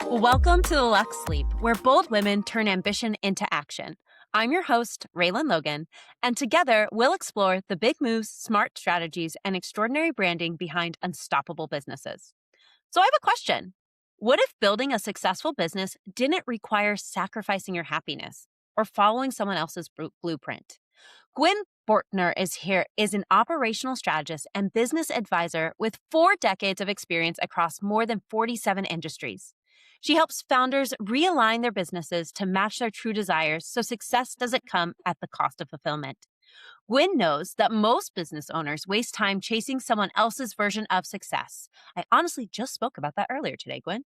Welcome to the Luxe Leap, where bold women turn ambition into action. I'm your host, Réland Logan, and together we'll explore the big moves, smart strategies, and extraordinary branding behind unstoppable businesses. So I have a question. What if building a successful business didn't require sacrificing your happiness or following someone else's blueprint? Gwen Bortner is an operational strategist and business advisor with 4 decades of experience across more than 47 industries. She helps founders realign their businesses to match their true desires so success doesn't come at the cost of fulfillment. Gwen knows that most business owners waste time chasing someone else's version of success. I honestly just spoke about that earlier today, Gwen.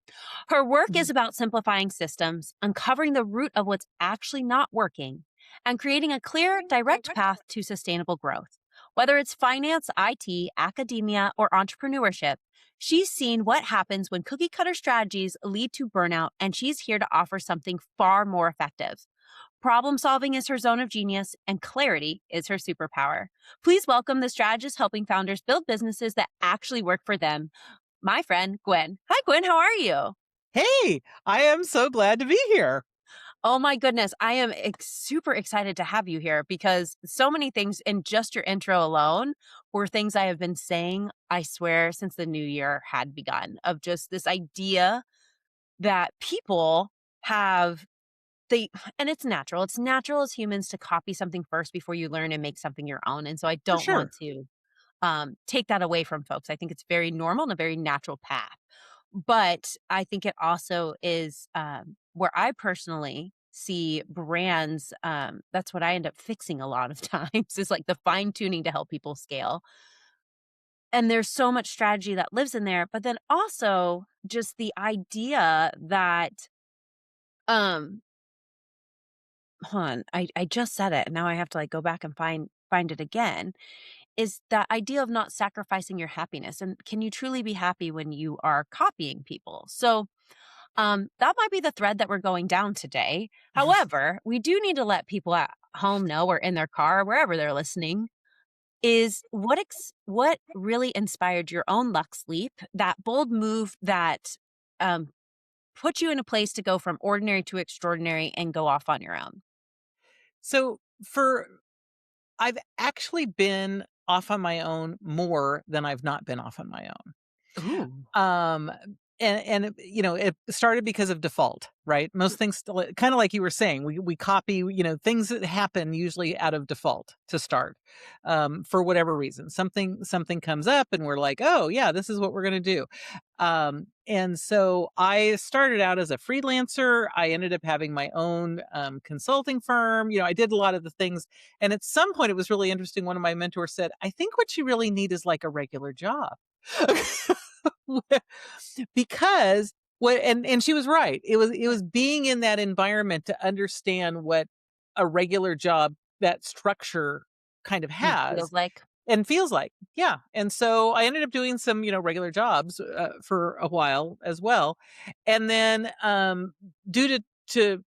Her work is about simplifying systems, uncovering the root of what's actually not working, and creating a clear, direct path to sustainable growth. Whether it's finance, IT, academia, or entrepreneurship, she's seen what happens when cookie cutter strategies lead to burnout, and she's here to offer something far more effective. Problem solving is her zone of genius, and clarity is her superpower. Please welcome the strategist helping founders build businesses that actually work for them, my friend, Gwen. Hi, Gwen. How are you? Hey, I am so glad to be here. Oh my goodness. I am super excited to have you here because so many things in just your intro alone were things I have been saying, I swear, since the new year had begun, of just this idea that people have and it's natural. It's natural as humans to copy something first before you learn and make something your own. And so I For don't sure. want to take that away from folks. I think it's very normal and a very natural path. But I think it also is where I personally see brands. That's what I end up fixing a lot of times is like the fine tuning to help people scale. And there's so much strategy that lives in there. But then also just the idea that, hold on, I just said it and now I have to like go back and find it again. Is that idea of not sacrificing your happiness. And can you truly be happy when you are copying people? So that might be the thread that we're going down today. However, we do need to let people at home know or in their car, or wherever they're listening, is what really inspired your own Luxe Leap, that bold move that um, put you in a place to go from ordinary to extraordinary and go off on your own. So I've actually been off on my own more than I've not been off on my own. Ooh. Um, it started because of default, right? Most things, kind of like you were saying, we copy, things that happen usually out of default to start, for whatever reason. Something comes up, and we're like, oh yeah, this is what we're gonna do. And so I started out as a freelancer. I ended up having my own consulting firm. I did a lot of the things. And at some point, it was really interesting. One of my mentors said, I think what you really need is like a regular job. Because and she was right. It was being in that environment to understand what a regular job, that structure kind of has Feels like. and feels like. Yeah. And so I ended up doing some, regular jobs for a while as well. And then due to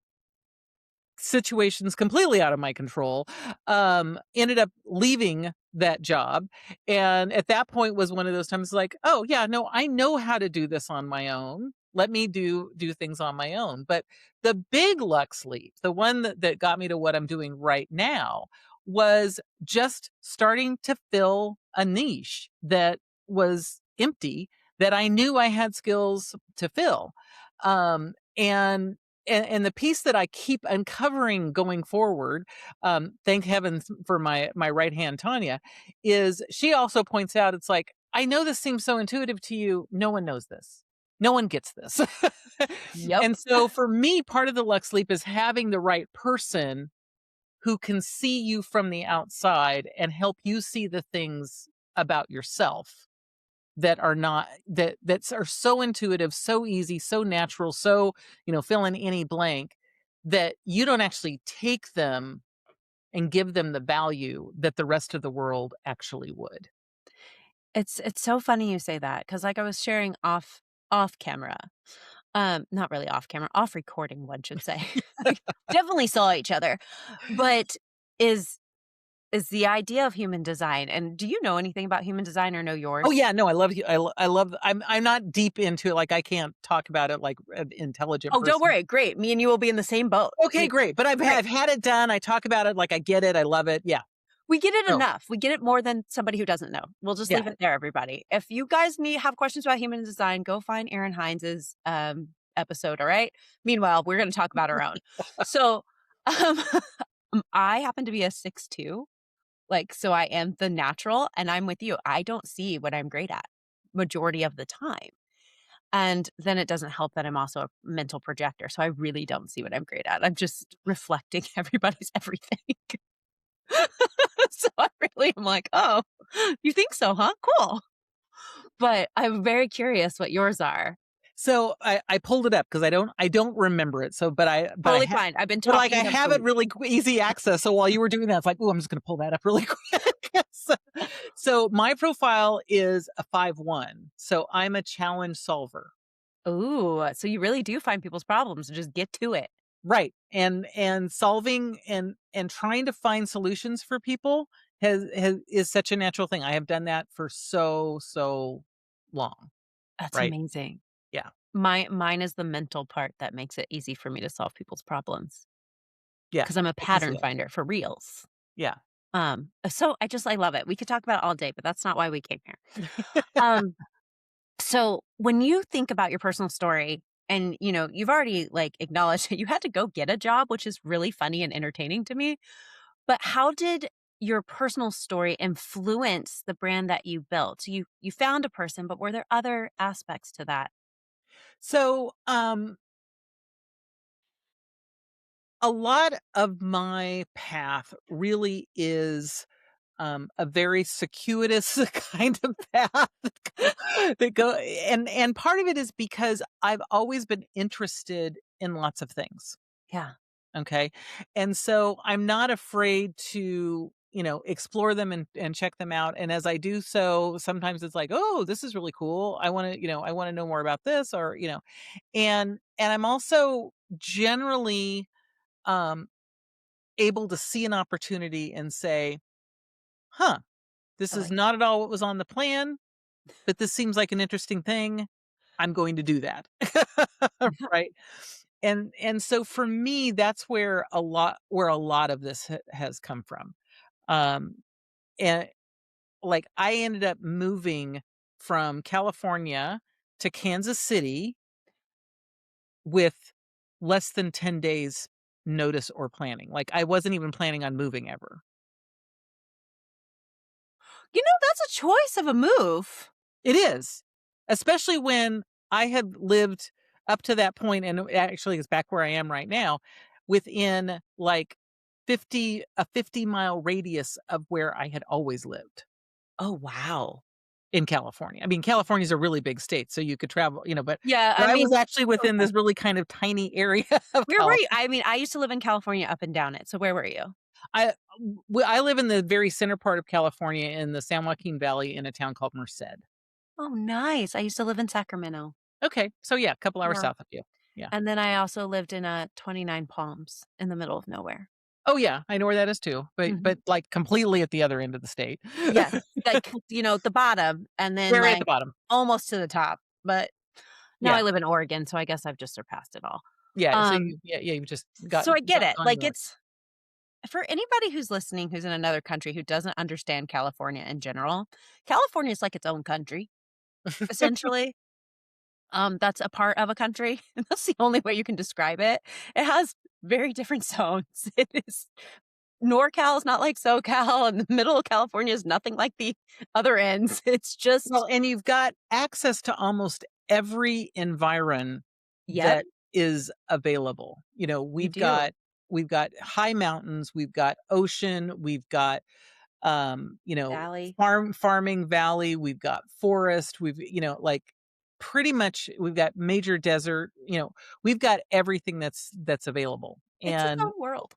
situations completely out of my control, ended up leaving that job. And at that point was one of those times like, oh yeah, no, I know how to do this on my own. Let me do things on my own. But the big Luxe Leap, the one that got me to what I'm doing right now, was just starting to fill a niche that was empty, that I knew I had skills to fill. And the piece that I keep uncovering going forward, thank heavens for my right hand Tanya, is she also points out, it's like, I know this seems so intuitive to you. No one knows this. No one gets this. Yep. And so for me, part of the Luxe Leap is having the right person who can see you from the outside and help you see the things about yourself that are not that are so intuitive, so easy, so natural, so fill in any blank, that you don't actually take them and give them the value that the rest of the world actually would. It's so funny you say that because like I was sharing off camera, not really off camera, off recording, one should say. Definitely saw each other, but is is the idea of human design. And do you know anything about human design or know Oh, yours? yeah, no, I love you. I love I'm not deep into it, like, I can't talk about it like an intelligent Oh, don't person. worry. Great. Me and you will be in the same boat. Okay, great, but Great. I've had it done, I talk about it, like, I get it, I love it, yeah. We get it No, enough. We get it more than somebody who doesn't know. We'll just yeah. leave it there, everybody. If you guys have questions about human design, go find Aaron Hines' episode. All right. Meanwhile, we're going to talk about our own. So, um, I happen to be a 6'2". Like, so I am the natural, and I'm with you. I don't see what I'm great at majority of the time. And then it doesn't help that I'm also a mental projector. So I really don't see what I'm great at. I'm just reflecting everybody's everything. So I really am like, "Oh, you think so, huh? Cool." But I'm very curious what yours are. So, I pulled it up because I don't remember it, so Totally fine. I've been but, like, talking I it up for have it weeks. really easy access, so while you were doing that, it's like, "Ooh, I'm just gonna pull that up really quick." So my profile is a 5-1, so I'm a challenge solver. Ooh, so you really do find people's problems and just get to it. Right, and solving and trying to find solutions for people has is such a natural thing. I have done that for so long, That's right? amazing. Yeah, Mine is the mental part that makes it easy for me to solve people's problems yeah, because 'cause I'm a I can see pattern that. finder for reals. Yeah. So I love it. We could talk about it all day, but that's not why we came here. Um, so when you think about your personal story and, you've already, like, acknowledged that you had to go get a job, which is really funny and entertaining to me, but how did your personal story influence the brand that you built? You found a person, but were there other aspects to that? So, a lot of my path really is a very circuitous kind of path that go and part of it is because I've always been interested in lots of things. Yeah. Okay. And so I'm not afraid to, explore them and check them out. And as I do so, sometimes it's like, oh, this is really cool. I want to know more about this or, and I'm also generally um able to see an opportunity and say, huh, this I is like that. not at all what was on the plan, but this seems like an interesting thing. I'm going to do that. Right? And so for me, that's where a lot of this has come from. Um, and like I ended up moving from California to Kansas City with less than 10 days notice or planning. Like I wasn't even planning on moving ever. That's a choice of a move. It is, especially when I had lived up to that point, and it actually is back where I am right now, within like 50-mile radius of where I had always lived Oh, wow. in California. I mean, California's a really big state, so you could travel, Yeah, but I I was mean, actually within okay. this really kind of tiny area of Where were California. you? I mean, I used to live in California up and down it, so where were you? I I live in the very center part of California in the San Joaquin Valley in a town called Merced. Oh, nice. I used to live in Sacramento. Okay, so yeah, a couple hours Yeah. south of you. Yeah. And then I also lived in, 29 Palms in the middle of nowhere. Oh, yeah, I know where that is too, Mhm. but, like, completely at the other end of the state. Yes, like, the bottom and then, Very at the like, bottom. almost to the top, but now I Yeah, live in Oregon, so I guess I've just surpassed it all. yeah, so Um, you've just so I get it, gone like, north. it's for anybody who's listening who's in another country who doesn't understand California in general, California is like its own country, essentially. That's a part of a country, and that's the only way you can describe it. It has very different zones. It is NorCal is not like SoCal, and the middle of California is nothing like the other ends. It's just Well, and you've got access to almost every environ yep, that is available. you do. We've got high mountains, we've got ocean, we've got Valley. farming valley, we've got forest, like pretty much we've got major desert, we've got everything that's available. It's its And own world.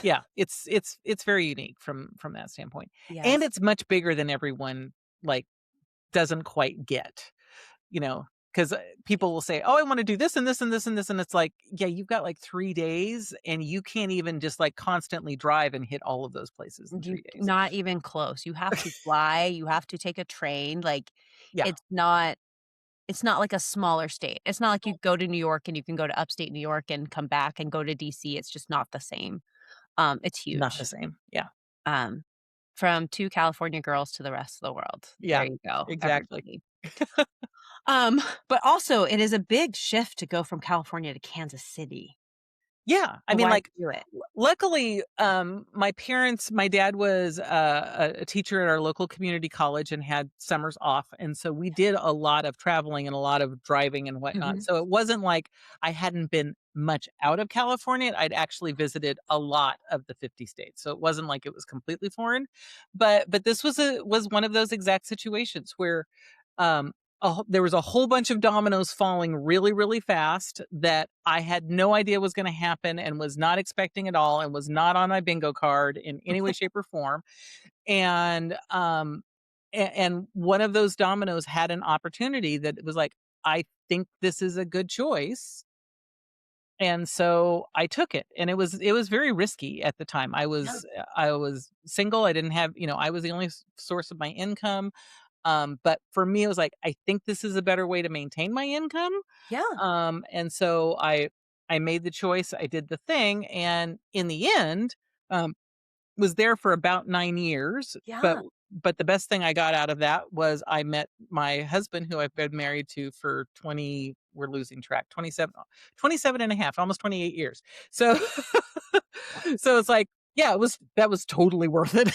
yeah, it's very unique from that standpoint. And Yes. it's much bigger than everyone like doesn't quite get, you know. 'Cause, people will say, "Oh, I wanna do this and this and this and this," and it's like, yeah, you've got, like, 3 days, and you can't even just, like, constantly drive and hit all of those places in You 3 days. not even close. You have to fly, you have to take a train, like, Yeah. it's not it's not like a smaller state. It's not like you go to New York and you can go to upstate New York and come back and go to DC, it's just not the same. It's Not the huge. same. Yeah. Um, from 2 California girls to the rest of the world. There Yeah. you go, Exactly. everybody. But also it is a big shift to go from California to Kansas City. Yeah, I So mean, why'd like, you do it? luckily, my dad was a teacher at our local community college and had summers off, and so we did a lot of traveling and a lot of driving and whatnot, Mhm. so it wasn't like I hadn't been much out of California. I'd actually visited a lot of the 50 states, so it wasn't like it was completely foreign, but this was one of those exact situations where, um, there was a whole bunch of dominoes falling really, really fast that I had no idea was gonna happen and was not expecting at all and was not on my bingo card in any way, shape, or form. And, and one of those dominoes had an opportunity that was like, "I think this is a good choice." And so I took it, and it was very risky at the time. Yeah. I was single, I didn't have I was the only source of my income. But for me, it was like, I think this is a better way to maintain my income. Yeah. And so I made the choice, I did the thing, and in the end, um, was there for about 9 years, Yeah. but the best thing I got out of that was I met my husband, who I've been married to for 20, we're losing track, 27 and a half, almost 28 years. So so it's like, yeah, that was totally worth it.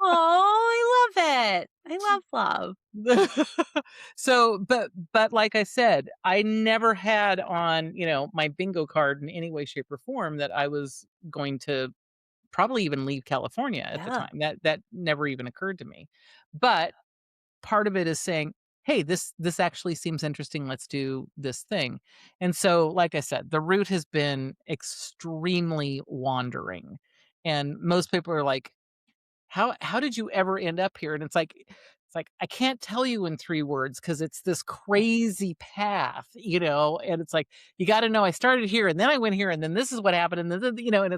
Oh, I love it. I love love. So, but like I said, I never had on, my bingo card in any way, shape, or form that I was going to probably even leave California at the Yeah. time. That never even occurred to me. But part of it is saying, "Hey, this actually seems interesting. Let's do this thing." And so, like I said, the route has been extremely wandering. And most people are like, how did you ever end up here? And it's like, I can't tell you in 3 words because it's this crazy path, and it's like, you gotta know I started here and then I went here and then this is what happened and then, and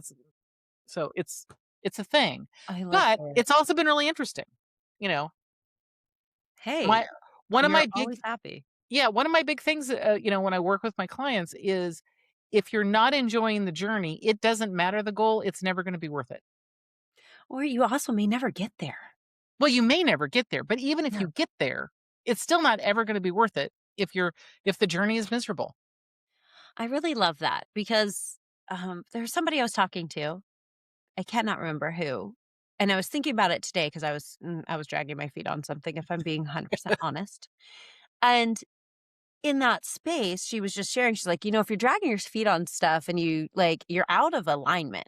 it's a thing. I love But it. it's also been really interesting. You know, Hey, my one of you're my big always happy. yeah, one of my big things, when I work with my clients is if you're not enjoying the journey, it doesn't matter the goal, it's never gonna be worth it. Or you also may never get there. Well, you may never get there, but even if Yeah. you get there, it's still not ever gonna be worth it if the journey is miserable. I really love that because, there's somebody I was talking to, I cannot remember who, and I was thinking about it today because I was dragging my feet on something, if I'm being 100% honest, and in that space, she was just sharing, she's like, if you're dragging your feet on stuff and you're out of alignment,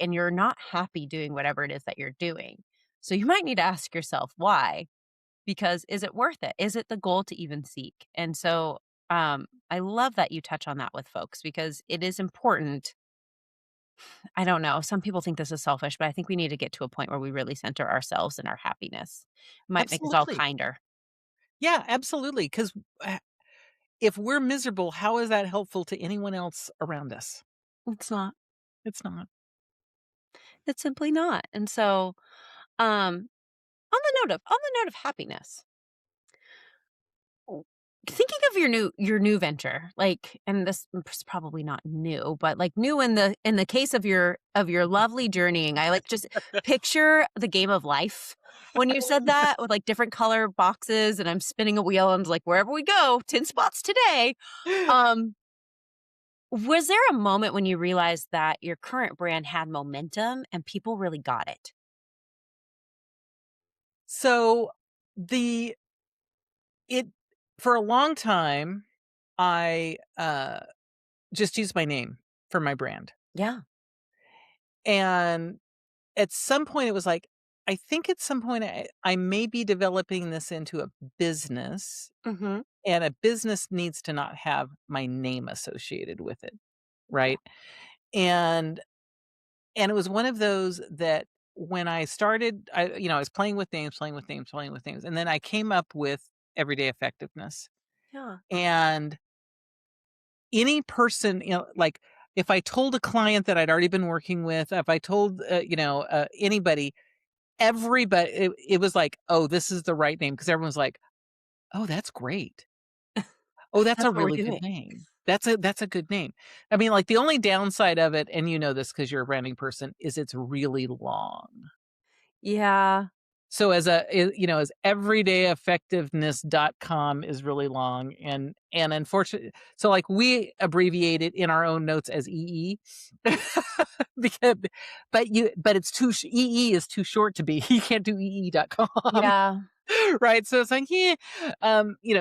and you're not happy doing whatever it is that you're doing. So you might need to ask yourself why, because is it worth it? Is it the goal to even seek? And so, I love that you touch on that with folks because it is important. I don't know. Some people think this is selfish, but I think we need to get to a point where we really center ourselves and our happiness. Might make us all Absolutely. kinder. Yeah, absolutely. Because if we're miserable, how is that helpful to anyone else around us? It's not. It's not. It's simply not. And so, um, on the note of happiness, w thinking of your new venture, and this is probably not new, but, new in the case of your lovely journeying, I, just picture the game of life when you said that with, different color boxes, and I'm spinning a wheel, and, like, "Wherever we go, 10 spots today." Um, was there a moment when you realized that your current brand had momentum and people really got it? So, the it for a long time, I, just used my name for my brand. Yeah. And at some point, it was like, I think at some point I may be developing this into a business, Mhm. and a business needs to not have my name associated with it, Yeah. right? And it was one of those that when I started, I was playing with names, playing with names, playing with names, and then I came up with everyday effectiveness. Yeah. And any person, like if I told a client that I'd already been working with, if I told, anybody, everybody, it was like, oh, this is the right name. Cause everyone's like, oh, that's great. Oh, that's a That's what we're really good doing. name. That's a good name. I mean, like the only downside of it, and you know this because you're a branding person, is it's really long. Yeah. So as everydayeffectiveness.com is really long and unfortunately, so like we abbreviate it in our own notes as EE because but it's EE is too short to be. You can't do EE.com. Yeah. Right? So it's like, yeah,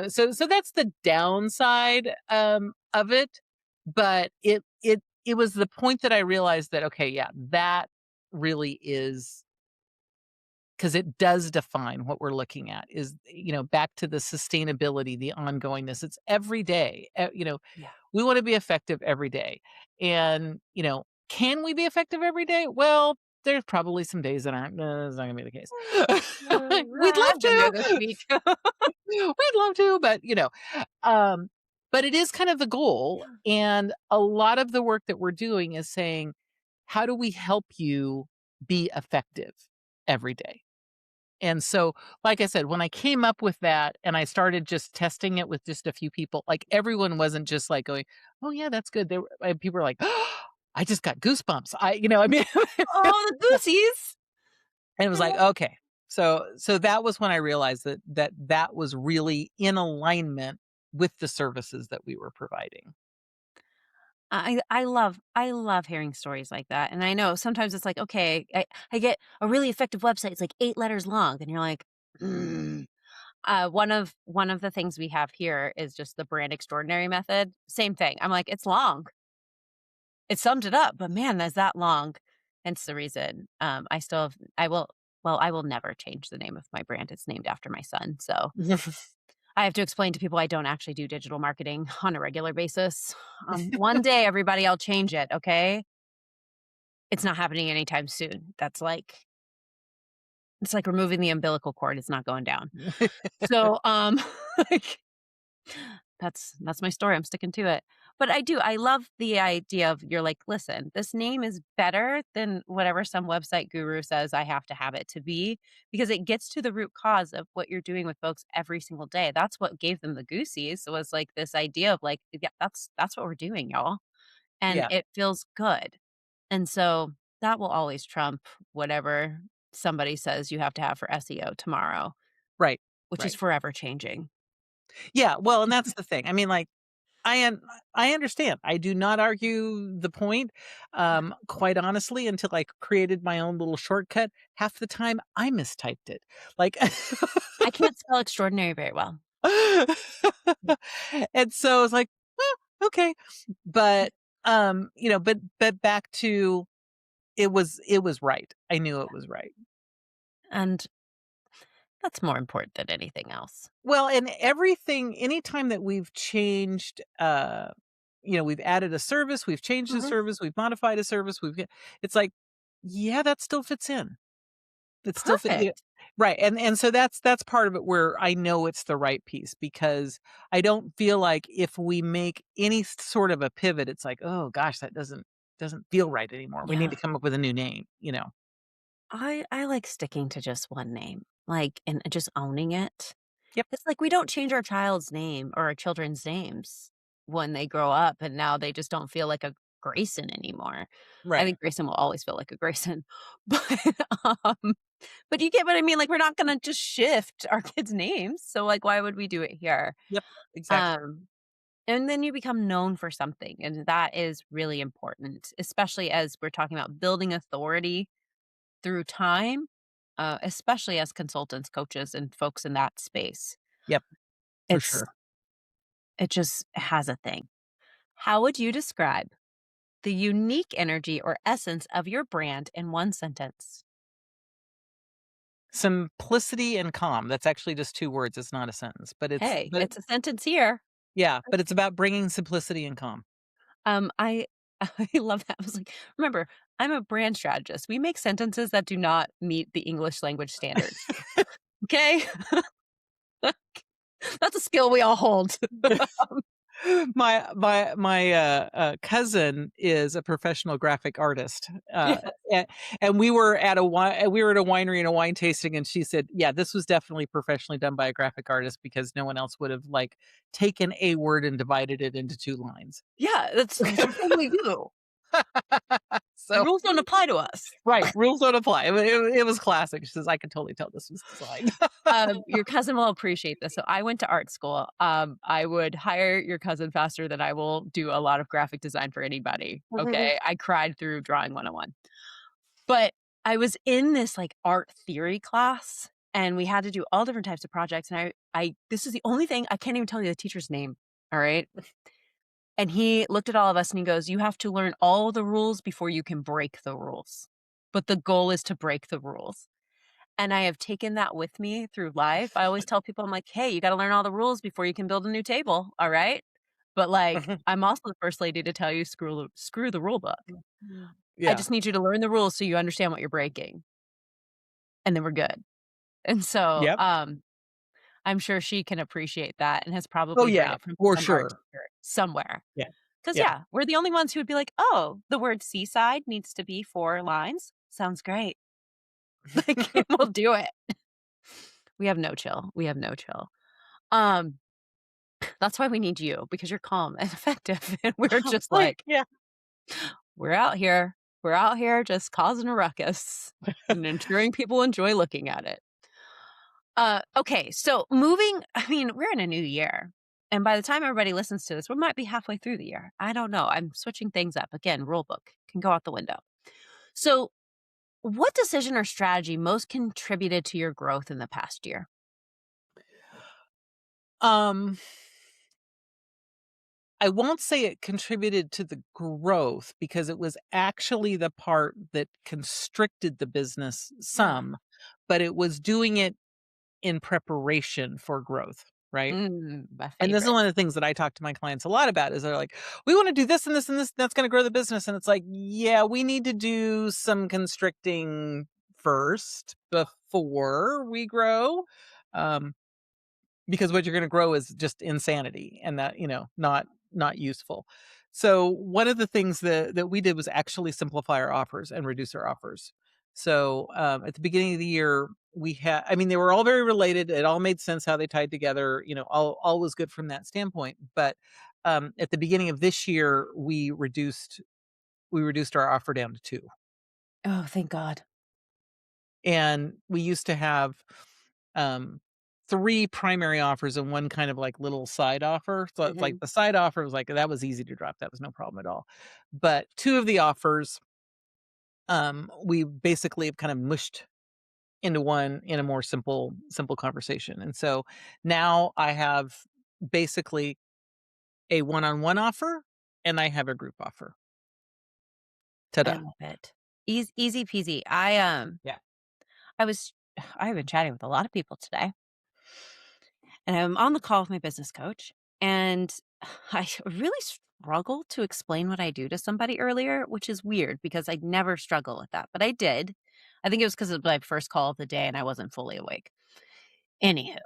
so that's the downside of it, but it was the point that I realized that okay, yeah, that really is because it does define what we're looking at is, back to the sustainability, the ongoingness. It's every day. Yeah. We want to be effective every day. And, can we be effective every day? Well, there's probably some days that aren't, that's not going to be the case. We'd love I've been there this to. week. We'd love to, um, but it is kind of the goal. And a lot of the work that we're doing is saying, how do we help you be effective every day? And so, like I said, when I came up with that and I started just testing it with just a few people, like everyone wasn't just like going, "Oh yeah, that's good." People were like, oh, "I just got goosebumps." I mean, Oh, the goosies. and it was like, okay. So that was when I realized that was really in alignment with the services that we were providing. I love hearing stories like that, and I know sometimes it's like, okay, I get a really effective website, it's like 8 letters long, and you're like, "Mm." One of the things we have here is just the brand extraordinary method. Same thing. I'm like, "It's long. It summed it up, but man, that's that long." Hence the reason, I will never change the name of my brand. It's named after my son, so I have to explain to people I don't actually do digital marketing on a regular basis. One day, everybody, I'll change it, okay? It's not happening anytime soon. It's like removing the umbilical cord, it's not going down. So, like, that's my story, I'm sticking to it. But I love the idea of you're like, "Listen, this name is better than whatever some website guru says I have to have it to be, because it gets to the root cause of what you're doing with folks every single day." That's what gave them the goosies, was, like, this idea of, like, "Yeah, that's what we're doing, y'all." And Yeah, it feels good. And so that will always trump whatever somebody says you have to have for SEO tomorrow, right, which is right. forever changing. Yeah, well, and that's the thing. I mean, like, I un I understand. I do not argue the point. Yeah. Quite honestly, until I created my own little shortcut, half the time I mistyped it. Like I can't spell extraordinary very well. and so it's like, okay. But but back to it was right. I knew it was right. And that's more important than anything else. Well, and everything anytime that we've changed we've added a service, we've changed a Mhm. service, we've modified a service, it's like, yeah, that still fits in. It still fit, Perfect. right, and so that's part of it where I know it's the right piece because I don't feel like if we make any sort of a pivot, it's like, "Oh gosh, that doesn't feel right anymore. We need to Yeah. come up with a new name." I like sticking to just one name, like, and just owning it. Yep, It's like we don't change our child's name or our children's names when they grow up, and now they just don't feel like a Grayson anymore. I right. think Grayson will always feel like a Grayson, but, um, but you get what I mean? Like, we're not gonna just shift our kids' names, so, like, why would we do it here? Yep, exactly. Um, and then you become known for something, and that is really important, especially as we're talking about building authority through time, especially as consultants, coaches, and folks in that space. Yep, for It's sure. it just has a thing. How would you describe the unique energy or essence of your brand in one sentence? Simplicity and calm, that's actually just 2 words, it's not a sentence, but Hey, it's a sentence here. yeah, but it's about bringing simplicity and calm. I I love that. I was like, remember, I'm a brand strategist. We make sentences that do not meet the English language standards. Okay? That's a skill we all hold. My cousin is a professional graphic artist, Yeah. and we were at a winery and a wine tasting, and she said, "Yeah, this was definitely professionally done by a graphic artist because no one else would have like taken a word and divided it into 2 lines." Yeah, that's the thing we do. So Rules don't apply to us. right, rules don't apply. It was classic. She says, "I can totally tell this was designed." Your cousin will appreciate this. So I went to art school. I would hire your cousin faster than I will do a lot of graphic design for anybody. Okay. I cried through drawing 101. But I was in this like art theory class and we had to do all different types of projects. And I this is the only thing I can't even tell you the teacher's name. All right. And he looked at all of us and he goes, "You have to learn all the rules before you can break the rules. But the goal is to break the rules." And I have taken that with me through life. I always tell people, I'm like, "Hey, you gotta learn all the rules before you can build a new table, all right?" But, like, I'm also the first lady to tell you, screw the rule book. I Yeah. just need you to learn the rules so you understand what you're breaking, and then we're good. And so, Yep. I'm sure she can appreciate that and has Oh, probably heard yeah, it from for some art sure. teacher somewhere. Yeah. 'Cause, Yeah. yeah, we're the only ones who would be like, "Oh, the word seaside needs to be 4 lines? Sounds great." Like, we'll do it. We have no chill. We have no chill. Um, that's why we need you because you're calm and effective, and we're just Right, like, yeah. "We're out here. We're out here just causing a ruckus and ensuring people enjoy looking at it." Okay, so moving I mean, we're in a new year, and by the time everybody listens to this, we might be halfway through the year. I don't know. I'm switching things up. Again, rule book can go out the window. So, what decision or strategy most contributed to your growth in the past year? Um, I won't say it contributed to the growth because it was actually the part that constricted the business some, but it was doing it in preparation for growth, right? My And this is favorite. one of the things that I talk to my clients a lot about is they're like, "We wanna do this and this and this, that's gonna grow the business." And it's like, "Yeah, we need to do some constricting first before we grow." Um, because what you're gonna grow is just insanity and that, not useful. So one of the things that we did was actually simplify our offers and reduce our offers. So, at the beginning of the year, I mean, they were all very related. It all made sense how they tied together, all was good from that standpoint. But, at the beginning of this year, we reduced our offer down to 2. Oh, thank God. And we used to have, um, 3 primary offers and 1 kind of, like, little side offer. So it's like Mhm. the side offer was like that was easy to drop, that was no problem at all. But 2 of the offers, we basically have kind of mushed into one in a more simple conversation. And so now I have basically a one-on-one offer and I have a group offer. I Ta-da. love it. Easy peasy. Yeah. I was I've been chatting with a lot of people today, and I'm on the call with my business coach, and I really struggled to explain what I do to somebody earlier, which is weird because I never struggle with that, but I did. I think it was because it was my first call of the day and I wasn't fully awake. Anywho,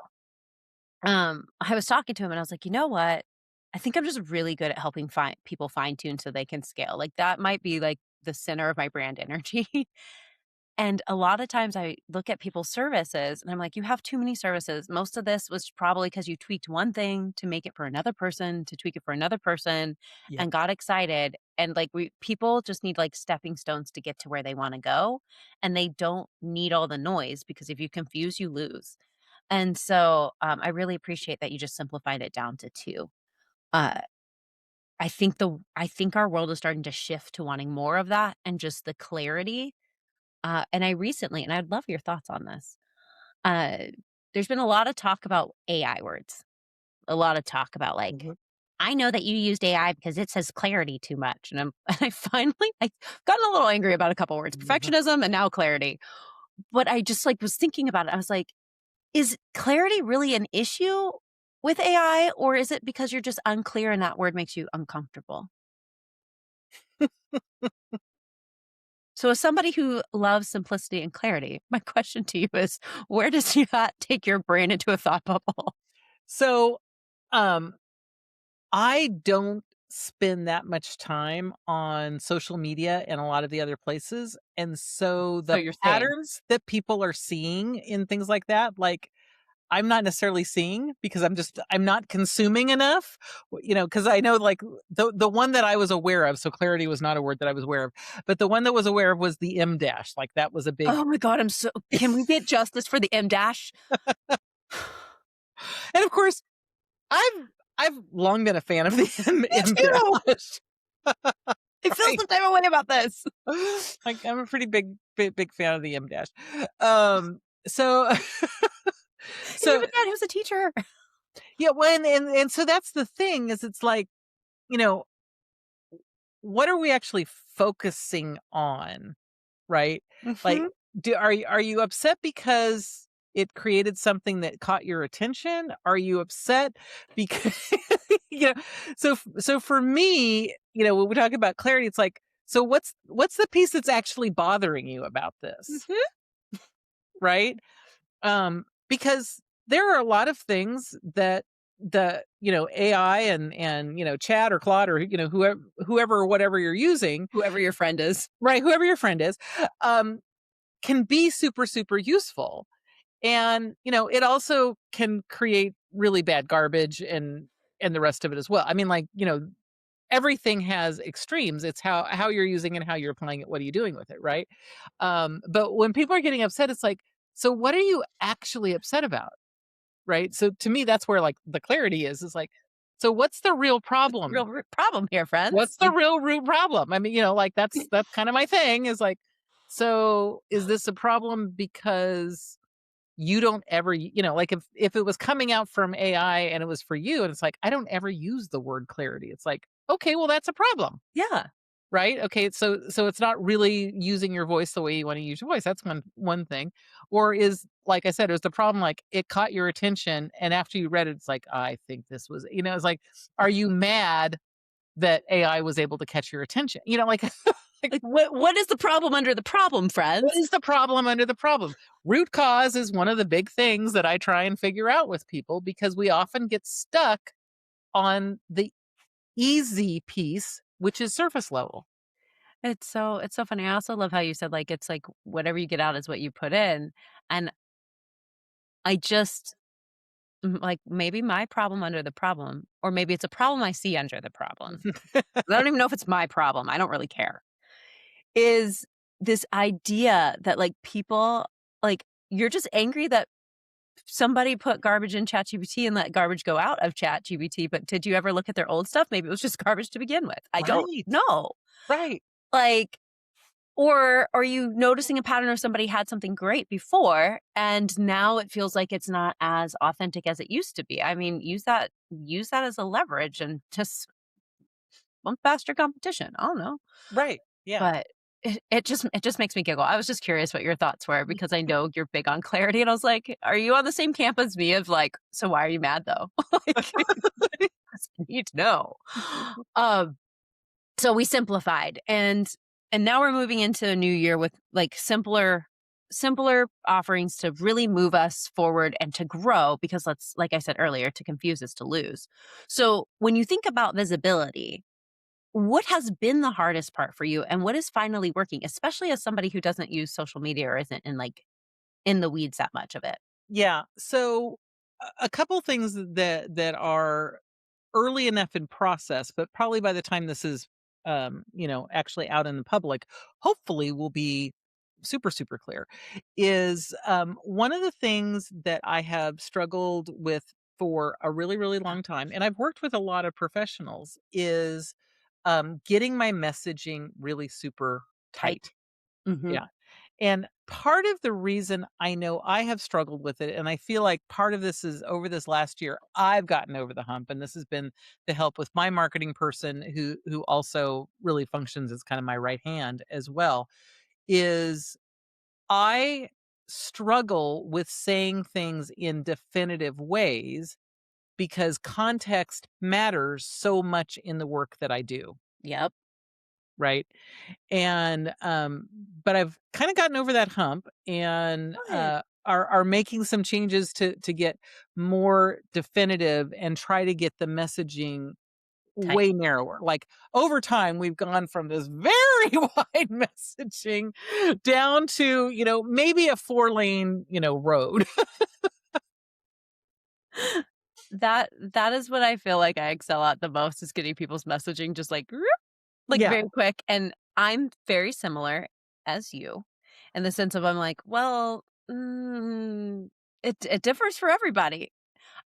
I was talking to him and I was like, "You know what? I think I'm just really good at helping people fine tune so they can scale. Like that might be like the center of my brand energy." And a lot of times I look at people's services and I'm like, "You have too many services." Most of this was probably because you tweaked one thing to make it for another person, to tweak it for another person, Yep. and got excited. And like people just need like stepping stones to get to where they want to go. And they don't need all the noise because if you confuse, you lose. And so I really appreciate that you just simplified it down to 2. Uh, I think our world is starting to shift to wanting more of that and just the clarity. And I recently, and I'd love your thoughts on this. Uh, there's been a lot of talk about AI words, a lot of talk about like, Mhm. I know that you used AI because it says clarity too much. And I finally, I gotten a little angry about a couple words, Mhm. perfectionism and now clarity. But I just like was thinking about it. I was like, is clarity really an issue with AI, or is it because you're just unclear and that word makes you uncomfortable? So, as somebody who loves simplicity and clarity, my question to you is where does that take your brain into a thought bubble? So, um, I don't spend that much time on social media and a lot of the other places, and so So the you're saying, patterns that people are seeing in things like that, like, I'm not necessarily seeing because I'm not consuming enough, because I know, like, the one that I was aware of, so clarity was not a word that I was aware of, but the one that was aware of was the M dash, like, that was a big. oh my God, can we get justice for the M dash? And of course, I've I've long been a fan of the Me M too. dash, I feel right? some type of way about this. Like, I'm a pretty big fan of the M dash. Um, so You have so a dad who's a teacher. yeah, when and so that's the thing is it's like, you know, what are we actually focusing on, right? Like, Mhm. are you upset because it created something that caught your attention? Are you upset because you know? So for me, when we talk about clarity, it's like, so what's the piece that's actually bothering you about this, Mhm. right? Because there are a lot of things that the AI and chat or Claude or whoever or whatever you're using, Whoever your friend is. right? Whoever your friend is, um, can be super super useful, and it also can create really bad garbage and the rest of it as well. I mean, like, everything has extremes. It's how you're using it, how you're applying it, what are you doing with it, right? But when people are getting upset, it's like, so what are you actually upset about, right? So to me, that's where, like, the clarity is like, so what's the real problem? Real problem here, friends. What's the real root problem? I mean, like, that's kind of my thing is like, so is this a problem because you don't ever, like, if it was coming out from AI and it was for you and it's like, I don't ever use the word clarity. It's like, okay, well, that's a problem. Yeah. Right? Okay, so it's not really using your voice the way you wanna use your voice, that's one thing. Or is, like I said, is the problem, like, it caught your attention, and after you read it, it's like, "I think this was," it's like, are you mad that AI was able to catch your attention? Like, like, Like, what is the problem under the problem, what friends? is the problem under the problem? Root cause is one of the big things that I try and figure out with people because we often get stuck on the easy piece, which is surface level. It's so funny. I also love how you said, like, it's like whatever you get out is what you put in. And I just like, maybe my problem under the problem, or maybe it's a problem I see under the problem. I don't even know if it's my problem. I don't really care. Is this idea that, like, people, like, you're just angry that somebody put garbage in ChatGPT and let garbage go out of ChatGPT, but did you ever look at their old stuff? Maybe it was just garbage to begin with. I don't Right, know. right. Like, or are you noticing a pattern of somebody had something great before and now it feels like it's not as authentic as it used to be? I mean, use that as a leverage and just bump past your competition. I don't know. Right, yeah. But it just makes me giggle. I was just curious what your thoughts were because I know you're big on clarity, and I was like, "Are you on the same camp as me of like, so why are you mad though?" Like, I need to know. Um, so we simplified, and now we're moving into a new year with like simpler offerings to really move us forward and to grow because let's like I said earlier, to confuse is to lose. So when you think about visibility, what has been the hardest part for you and what is finally working, especially as somebody who doesn't use social media or isn't in the weeds that much of it? Yeah. So a couple things that are early enough in process, but probably by the time this is actually out in the public, hopefully will be super super clear. Is one of the things that I have struggled with for a really really long time, and I've worked with a lot of professionals, is getting my messaging really super Tight. tight. Mhm. Yeah. And part of the reason I know I have struggled with it, and I feel like part of this is over this last year, I've gotten over the hump, and this has been the help with my marketing person who also really functions as kind of my right hand as well, is I struggle with saying things in definitive ways because context matters so much in the work that I do. Yep. right? And, but I've kinda gotten over that hump and, Good. are making some changes to get more definitive and try to get the messaging Tight. way narrower. Like, over time, we've gone from this very wide messaging down to, maybe a 4-lane, road. That is what I feel like I excel at the most is getting people's messaging just like Yeah. very quick. And I'm very similar as you in the sense of I'm like, well, it differs for everybody.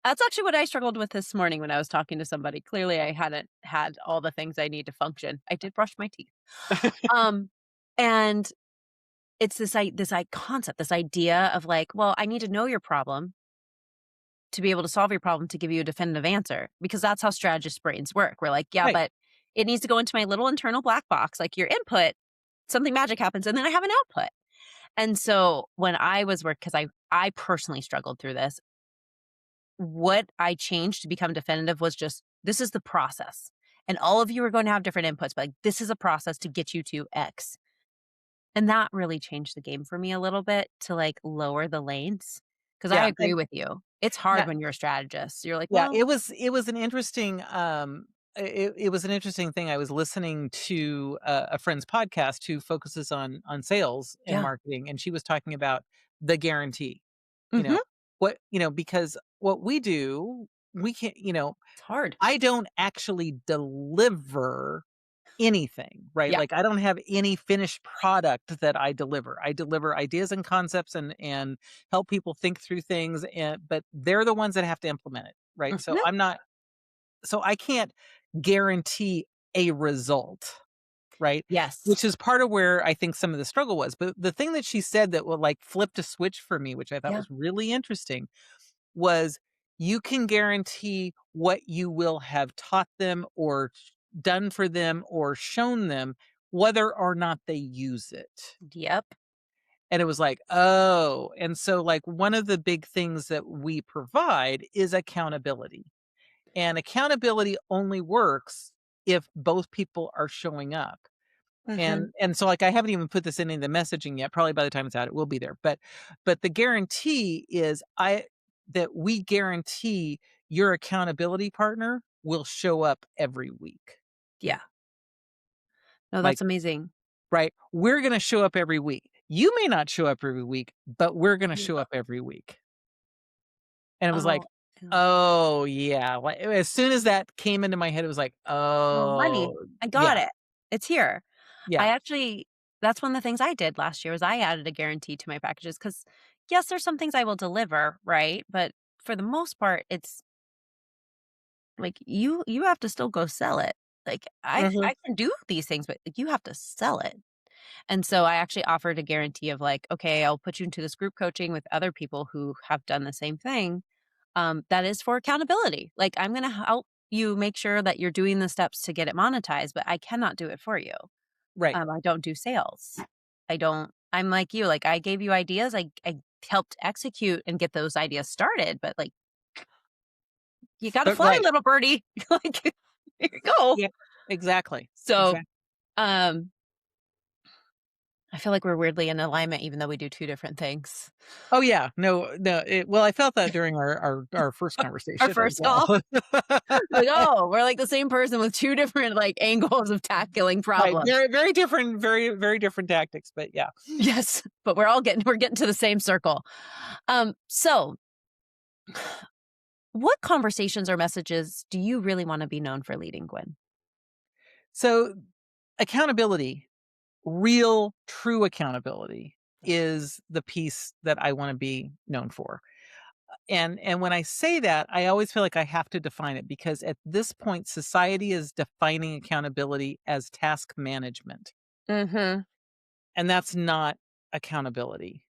That's actually what I struggled with this morning when I was talking to somebody. Clearly, I hadn't had all the things I need to function. I did brush my teeth. Um, and it's this concept, this idea of like, well, I need to know your problem to be able to solve your problem to give you a definitive answer because that's how strategist brains work. We're like, yeah, Right. but it needs to go into my little internal black box, like your input, something magic happens, and then I have an output. And so when I was because I personally struggled through this, what I changed to become definitive was just this is the process. And all of you are going to have different inputs, but like this is a process to get you to X. And that really changed the game for me a little bit to like lower the lanes. Cause I Yeah, agree with you. It's hard and when you're a strategist. You're like, yeah, well, it was an interesting, it was an interesting thing. I was listening to a friend's podcast who focuses on sales and yeah. marketing, and she was talking about the guarantee. You Mhm. know, because what we do, we can't, It's hard. I don't actually deliver anything, right? Yeah. Like, I don't have any finished product that I deliver. I deliver ideas and concepts and help people think through things, but they're the ones that have to implement it, right? So Mhm. I can't guarantee a result, right? Yes. Which is part of where I think some of the struggle was. But the thing that she said that will like flipped a switch for me, which I thought Yeah. was really interesting, was you can guarantee what you will have taught them or done for them or shown them, whether or not they use it. Yep. And it was like, oh, and so like one of the big things that we provide is accountability. And accountability only works if both people are showing up. Mhm. And so, like, I haven't even put this in the messaging yet. Probably by the time it's out, it will be there. But the guarantee is that we guarantee your accountability partner will show up every week. Yeah. No, Like, that's amazing. right? We're gonna show up every week. You may not show up every week, but we're gonna show Yeah. up every week. And it was like, Oh, yeah. oh yeah. Like, as soon as that came into my head, it was like, Oh, honey, oh I got yeah, it. It's here. I yeah, actually that's one of the things I did last year was I added a guarantee to my packages because yes, there's some things I will deliver, right? But for the most part, it's like you have to still go sell it. Like hmm, I can do these things, but like, you have to sell it. And so I actually offered a guarantee of like, okay, I'll put you into this group coaching with other people who have done the same thing. That is for accountability. Like I'm going to help you make sure that you're doing the steps to get it monetized, but I cannot do it for you. right. I don't do sales. I don't. I'm like you. Like I gave you ideas. I helped execute and get those ideas started, but like you got to But fly, right, little birdie. Like here you go. yeah, exactly, So exactly. um, I feel like we're weirdly in alignment, even though we do two different things. Oh, yeah. No, no, well, I felt that during our first Our conversation as first well. call. Like, oh, we're like the same person with 2 different, like, angles of tackling Right, problems. very, very different, very, very different tactics, but yeah. Yes, but we're getting to the same circle. So what conversations or messages do you really wanna be known for leading, Gwen? So, accountability, real, true accountability is the piece that I wanna be known for. And when I say that, I always feel like I have to define it because at this point, society is defining accountability as task management, Mhm. and that's not accountability.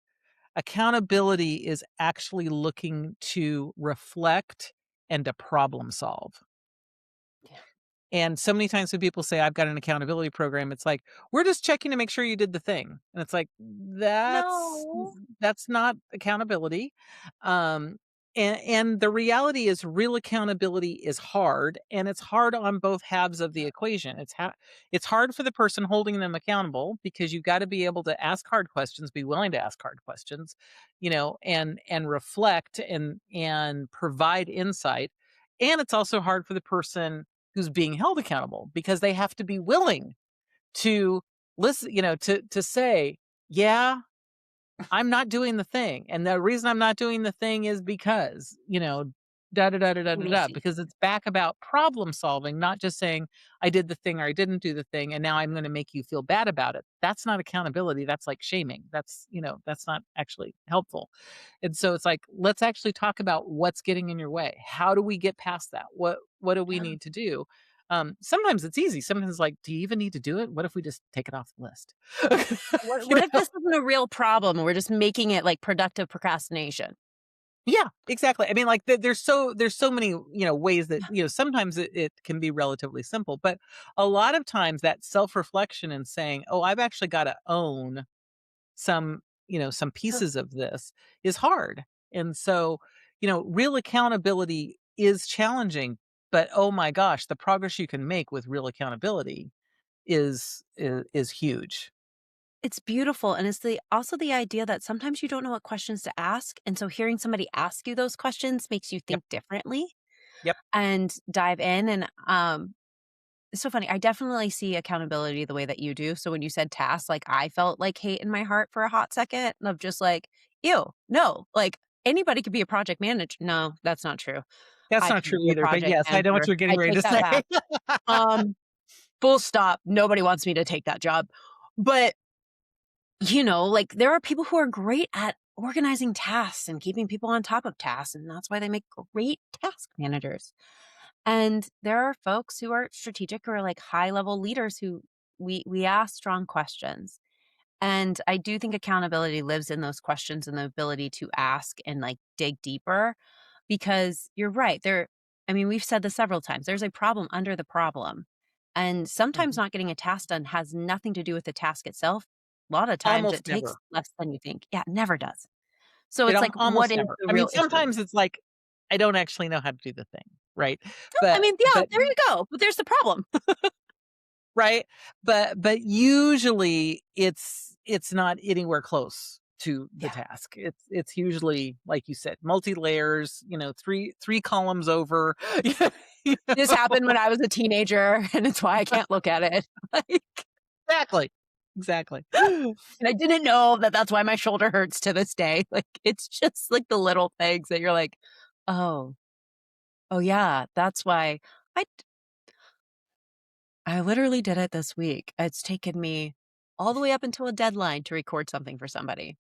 Accountability is actually looking to reflect and to problem solve. Yeah. And so many times when people say, I've got an accountability program, it's like, we're just checking to make sure you did the thing. And it's like, No. that's not accountability. Um, And the reality is real accountability is hard, and it's hard on both halves of the equation. It's hard for the person holding them accountable because you've got to be able to ask hard questions, be willing to ask hard questions, and reflect and provide insight. And it's also hard for the person who's being held accountable because they have to be willing to listen, to say, yeah, I'm not doing the thing. And the reason I'm not doing the thing is because, da da da da da Let da me da, see. because it's back about problem solving, not just saying I did the thing or I didn't do the thing and now I'm going to make you feel bad about it. That's not accountability. That's like shaming. That's not actually helpful. And so it's like, let's actually talk about what's getting in your way. How do we get past that? What do we Yeah. need to do? Sometimes it's easy. Sometimes it's like, do you even need to do it? What if we just take it off the list? What if this isn't a real problem? We're just making it like productive procrastination. Yeah, exactly. I mean, like there's so many, ways that, sometimes it can be relatively simple, but a lot of times that self-reflection and saying, "Oh, I've actually got to own some, some Sure. pieces of this," is hard. And so, real accountability is challenging, but oh my gosh, the progress you can make with real accountability is huge. It's beautiful, and it's also the idea that sometimes you don't know what questions to ask, and so hearing somebody ask you those questions makes you Yep. think differently Yep. and dive in, and, it's so funny, I definitely see accountability the way that you do, so when you said task, like, I felt, like, hate in my heart for a hot second of just like, "Ew, no," like, anybody could be a project manager. No, that's not true. That's I not can't true be a either, but project yes, I know what manager. you're getting I ready take to that say. back. Um, Full stop, nobody wants me to take that job, but like there are people who are great at organizing tasks and keeping people on top of tasks, and that's why they make great task managers. And there are folks who are strategic or like high level leaders who we ask strong questions. And I do think accountability lives in those questions and the ability to ask and like dig deeper because you're right. I mean, we've said this several times. There's a problem under the problem. And sometimes Mhm. not getting a task done has nothing to do with the task itself. A lot of times Almost it takes never. less than you think. Yeah, it never does. So It it's like, what almost is never. the I mean, real issue? sometimes it's like, I don't actually know how to do the thing, right? I But mean, yeah, but there you go. But there's the problem. right? But usually it's not anywhere close to the Yeah. task. It's usually, like you said, multi layers, three columns over. You This know? happened when I was a teenager, and it's why I can't look at it. Like, Exactly. Exactly. and I didn't know that that's why my shoulder hurts to this day. Like, it's just like the little things that you're like, "Oh, oh yeah, that's why." I I literally did it this week. It's taken me all the way up until a deadline to record something for somebody.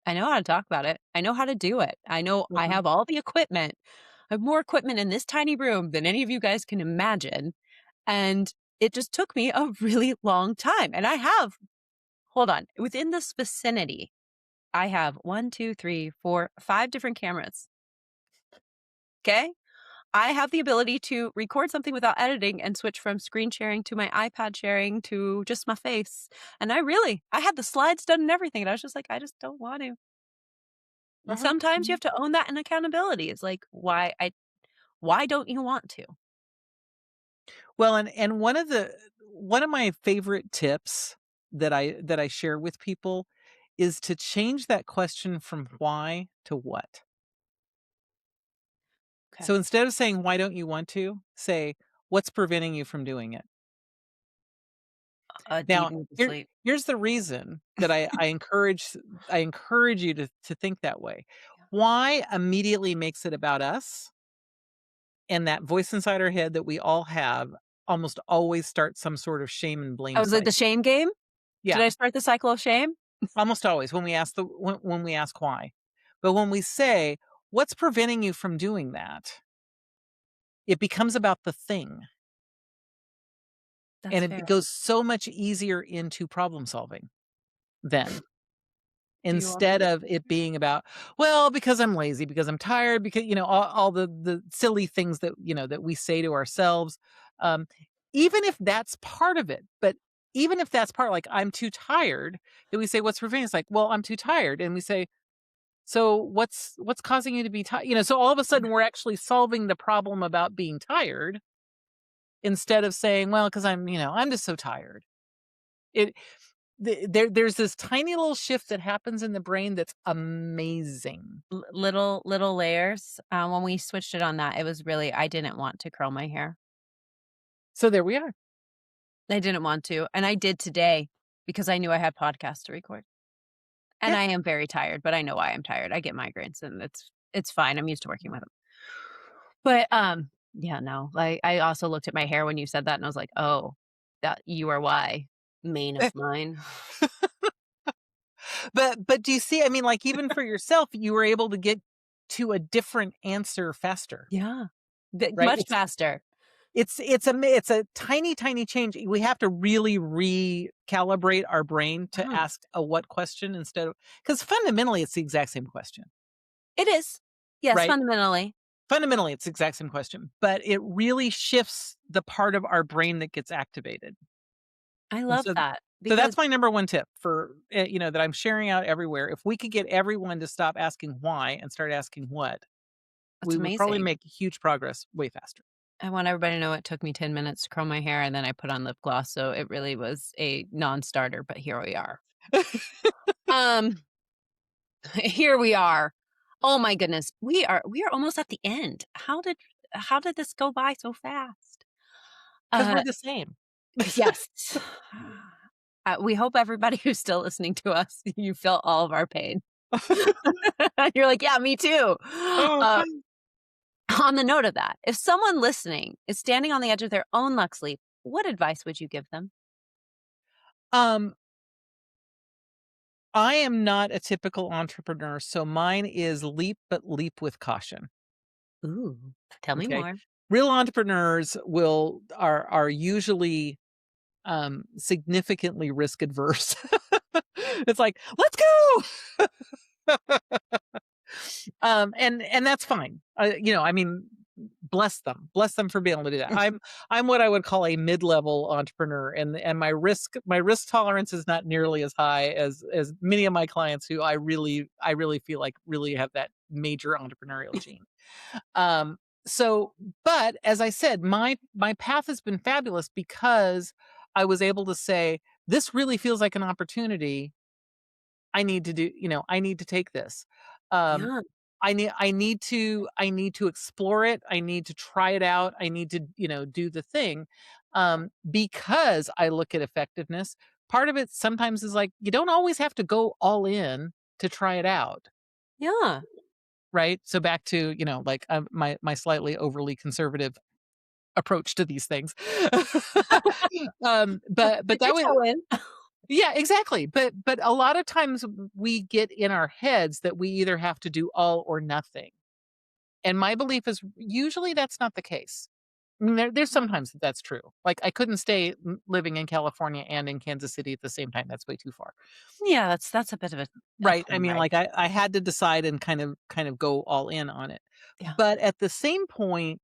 I know how to talk about it. I know how to do it. I know I Mhm. have all the equipment. I have more equipment in this tiny room than any of you guys can imagine, and it just took me a really long time, and I have hold on, within this vicinity, I have 1, 2, 3, 4, 5 different cameras, 'kay? I have the ability to record something without editing and switch from screen sharing to my iPad sharing to just my face, and I had the slides done and everything, and I was just like, "I just don't want to." And Mhm. sometimes you Mhm. have to own that in accountability. It's like, why don't you want to? Well, and one of my favorite tips that I share with people is to change that question from why to what. Okay. So instead of saying why don't you want to, say what's preventing you from doing it. Deep Now, into here sleep. here's the reason that I encourage you to think that way. Yeah. Why immediately makes it about us, and that voice inside our head that we all have almost always starts some sort of shame and I blame was like, the cycle. shame game? Did Yeah, I start the cycle of shame? almost always when we ask why. But when we say, "What's preventing you from doing that?" It becomes about the thing, That's and fair. it goes so much easier into problem solving then. Do you want me Instead to of it being about, "Well, because I'm lazy, because I'm tired, because," all the silly things that we say to ourselves, um, even if that's part of it, but even if that's part, like, "I'm too tired," then we say, "What's preventing?" It's like, "Well, I'm too tired," and we say, So what's causing you to be tired? So all of a sudden we're actually solving the problem about being tired instead of saying, well, because I'm just so tired. It there's this tiny little shift that happens in the brain that's amazing. Little layers. When we switched it on that, it was really I didn't want to curl my hair. So there we are. I didn't want to, and I did today because I knew I had podcasts to record. And Yeah. I am very tired, but I know why I'm tired. I get migraines, and it's fine. I'm used to working with them. But, yeah, no, like, I also looked at my hair when you said that, and I was like, "Oh, that you are why. Mane of mine." But do you see, I mean, like, even for yourself, you were able to get to a different answer faster, Yeah. The right? much faster. It's a tiny, tiny change. We have to really recalibrate our brain to Uh-huh. ask a what question instead of, because fundamentally, it's the exact same question, It is. Yes, right? fundamentally. Fundamentally, it's the exact same question, but it really shifts the part of our brain that gets activated. I And love that so because that's my number one tip for, that I'm sharing out everywhere. If we could get everyone to stop asking why and start asking what, that's we would probably amazing. make huge progress way faster. I want everybody to know it took me 10 minutes to curl my hair, and then I put on lip gloss, so it really was a non-starter, but here we are. Um, here we are. Oh my goodness. We are almost at the end. How did this go by so fast? 'Cause Uh, we're the same. yes. We hope everybody who's still listening to us, you feel all of our pain. You're like, "Yeah, me too." Oh, Uh, fun. on the note of that, if someone listening is standing on the edge of their own Lux Leap, what advice would you give them? Um, I am not a typical entrepreneur, so mine is leap, but leap with caution. Ooh, tell me Okay. more. Real entrepreneurs are usually significantly risk adverse. It's like, let's go. And that's fine. I mean, bless them for being able to do that. I'm what I would call a mid-level entrepreneur, and my risk tolerance is not nearly as high as many of my clients who I really feel like really have that major entrepreneurial gene. Um, so, but as I said, my path has been fabulous because I was able to say, this really feels like an opportunity. I need to take this. Um, Yeah, I need to explore it. I need to try it out. I need to, do the thing. Because I look at effectiveness. Part of it sometimes is like you don't always have to go all in to try it out. yeah. Right. So back to, like my slightly overly conservative approach to these things. But Dip your that was toe in. yeah, exactly. But a lot of times we get in our heads that we either have to do all or nothing. And my belief is usually that's not the case. I mean, there's sometimes that's true. Like I couldn't stay living in California and in Kansas City at the same time. That's way too far. Yeah, that's a bit of a Right. I plane mean, ride. like I had to decide and kind of go all in on it. Yeah, But at the same point,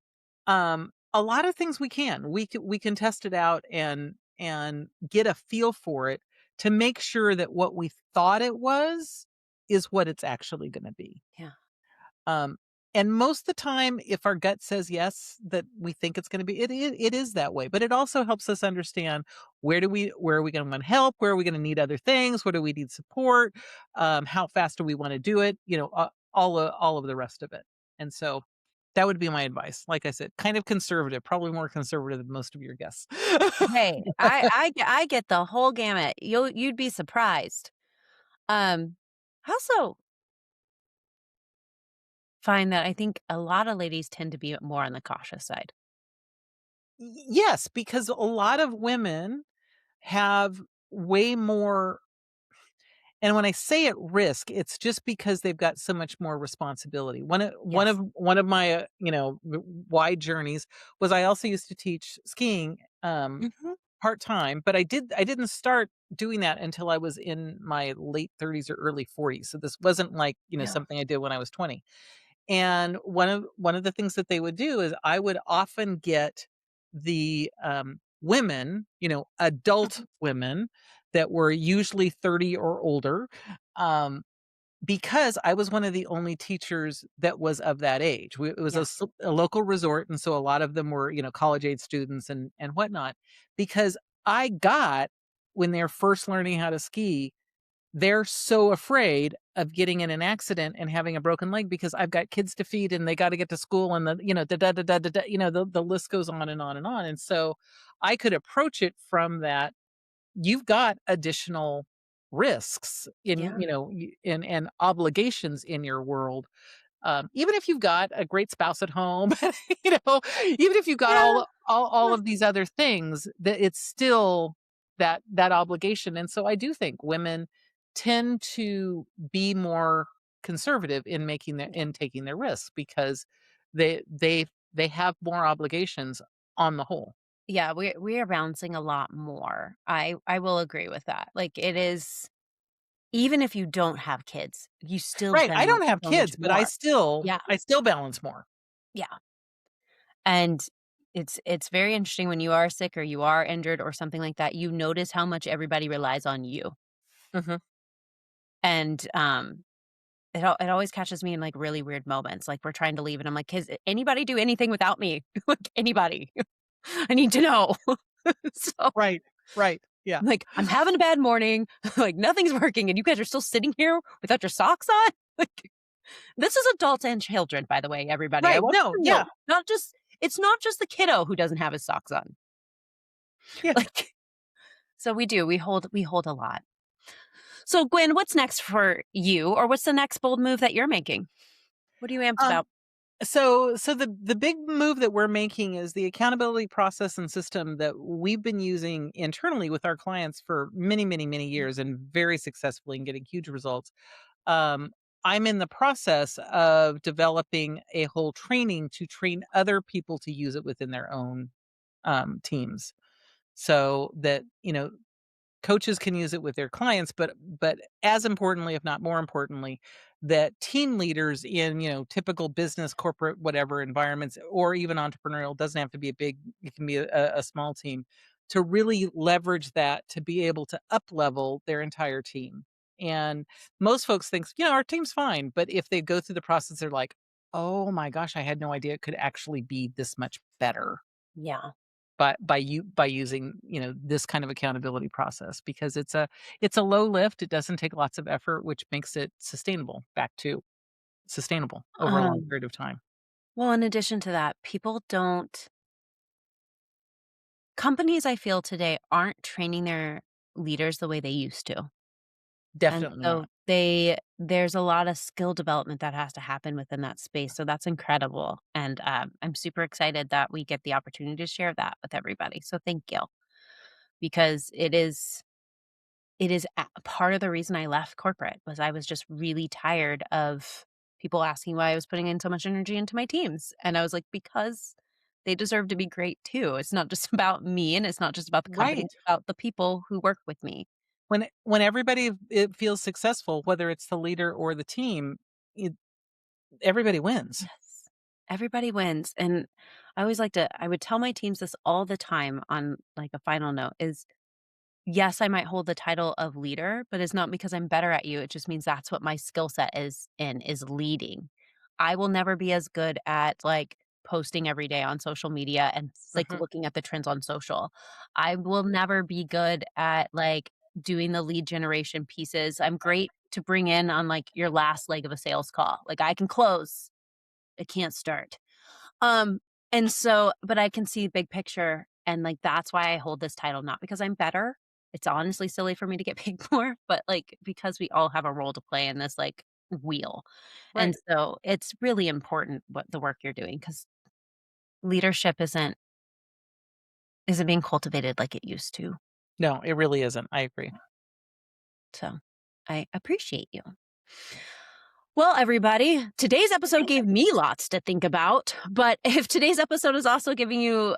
a lot of things we can test it out and get a feel for it to make sure that what we thought it was is what it's actually going to be. yeah, Um, and most of the time, if our gut says yes, that we think it's going to be, it is that way. But it also helps us understand where are we going to want help? Where are we going to need other things? Where do we need support? How fast do we want to do it? All of the rest of it. And so that would be my advice. Like I said, kind of conservative, probably more conservative than most of your guests. hey, I get the whole gamut. You'd be surprised. I also find that I think a lot of ladies tend to be more on the cautious side. Yes, because a lot of women have way more. And when I say at risk, it's just because they've got so much more responsibility. One of one Yes. of one of my, wide journeys was I also used to teach skiing, Mhm. part-time, but I didn't start doing that until I was in my late 30s or early 40s. So this wasn't like, Yeah. something I did when I was 20. And one of the things that they would do is I would often get the, women, adult Mhm. women that were usually 30 or older, um, because I was one of the only teachers that was of that age. It was Yeah. a local resort, and so a lot of them were, college age students and whatnot. Because I got when they're first learning how to ski, they're so afraid of getting in an accident and having a broken leg because I've got kids to feed and they got to get to school and da da da da da da, the list goes on and on and on. And so I could approach it from that you've got additional risks in, Yeah. and obligations in your world. Even if you've got a great spouse at home, even if you've got Yeah. all of these other things, that it's still that obligation. And so I do think women tend to be more conservative in taking their risks because they have more obligations on the whole. Yeah, we are bouncing a lot more. I will agree with that. Like, it is even if you don't have kids, you still Right. I balance don't have so much kids, but I more. still Yeah, I still balance more. yeah, and it's very interesting when you are sick or you are injured or something like that, you notice how much everybody relies on you, Mhm. and, it always catches me in, like, really weird moments, like, we're trying to leave, and I'm like, "Can anybody do anything without me?" Like, anybody. I need to know. So Right. Right. Yeah. like, "I'm having a bad morning, like, nothing's working, and you guys are still sitting here without your socks on?" Like, this is adults and children, by the way, everybody. I Right. want No, you to know, yeah. it's not just the kiddo who doesn't have his socks on. Yeah. Like, so we hold a lot. So, Gwen, what's next for you, or what's the next bold move that you're making? What are you amped Um, about? so the big move that we're making is the accountability process and system that we've been using internally with our clients for many, many, many years and very successfully and getting huge results. Um, I'm in the process of developing a whole training to train other people to use it within their own teams so that, coaches can use it with their clients, but as importantly, if not more importantly, that team leaders in, typical business, corporate, whatever environments, or even entrepreneurial, doesn't have to be a big, it can be a small team, to really leverage that to be able to up level their entire team. And most folks think, our team's fine. But if they go through the process, they're like, oh my gosh, I had no idea it could actually be this much better Yeah. by using, this kind of accountability process because it's a low lift, it doesn't take lots of effort, which makes it sustainable over a long Um, period of time. well, in addition to that, people don't companies I feel today aren't training their leaders the way they used to. And Definitely so not. there's a lot of skill development that has to happen within that space. So that's incredible. And I'm super excited that we get the opportunity to share that with everybody. So thank you. Because it is a part of the reason I left corporate was I was just really tired of people asking why I was putting in so much energy into my teams. And I was like, because they deserve to be great too. It's not just about me and it's not just about the company, Right. it's about the people who work with me. When everybody it feels successful, whether it's the leader or the team, it everybody wins. Yes. Everybody wins. And I would tell my teams this all the time on like a final note is yes, I might hold the title of leader, but it's not because I'm better at you. It just means that's what my skill set is leading. I will never be as good at like posting every day on social media and like Mhm. looking at the trends on social. I will never be good at like doing the lead generation pieces. I'm great to bring in on like your last leg of a sales call. Like I can close, I can't start. Um, and so but I can see big picture, and, like, that's why I hold this title, not because I'm better. It's honestly silly for me to get paid more, but, like, because we all have a role to play in this, like, wheel. And Right. so it's really important what the work you're doing because leadership isn't being cultivated like it used to. No, it really isn't. I agree. So I appreciate you. Well, everybody, today's episode gave me lots to think about. But if today's episode is also giving you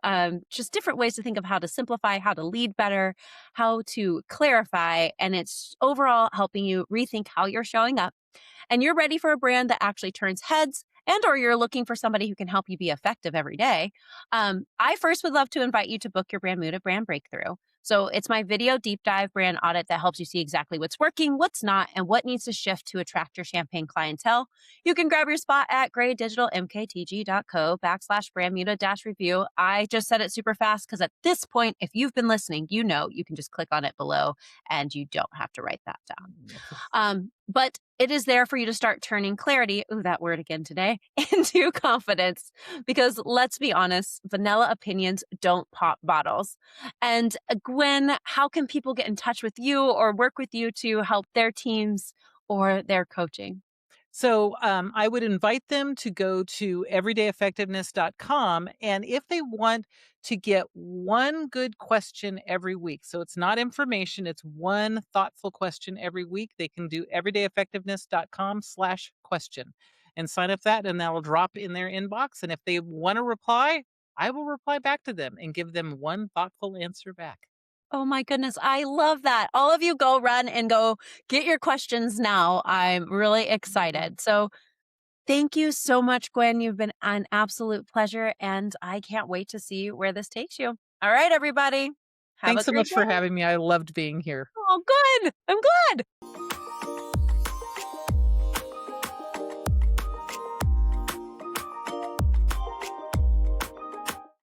just different ways to think of how to simplify, how to lead better, how to clarify, and it's overall helping you rethink how you're showing up, and you're ready for a brand that actually turns heads, and or you're looking for somebody who can help you be effective every day, I first would love to invite you to book your brand mood at Brand Breakthrough. So it's my video deep dive brand audit that helps you see exactly what's working, what's not, and what needs to shift to attract your champagne clientele. You can grab your spot at graydigitalmktg.co/brandmuta-review. I just said it super fast because at this point, if you've been listening, you know you can just click on it below and you don't have to write that down. But it is there for you to start turning clarity, ooh, that word again today, into confidence. Because let's be honest, vanilla opinions don't pop bottles. And Gwen, how can people get in touch with you or work with you to help their teams or their coaching? So I would invite them to go to everydayeffectiveness.com. And if they want to get one good question every week, so it's not information, it's one thoughtful question every week, they can do everydayeffectiveness.com/question and sign up that, and that'll drop in their inbox. And if they want to reply, I will reply back to them and give them one thoughtful answer back. Oh my goodness, I love that. All of you go run and go get your questions now. I'm really excited. So thank you so much, Gwen. You've been an absolute pleasure, and I can't wait to see where this takes you. All right, everybody. Have a Thanks so great much for day. having me. I loved being here. Oh, good. I'm glad.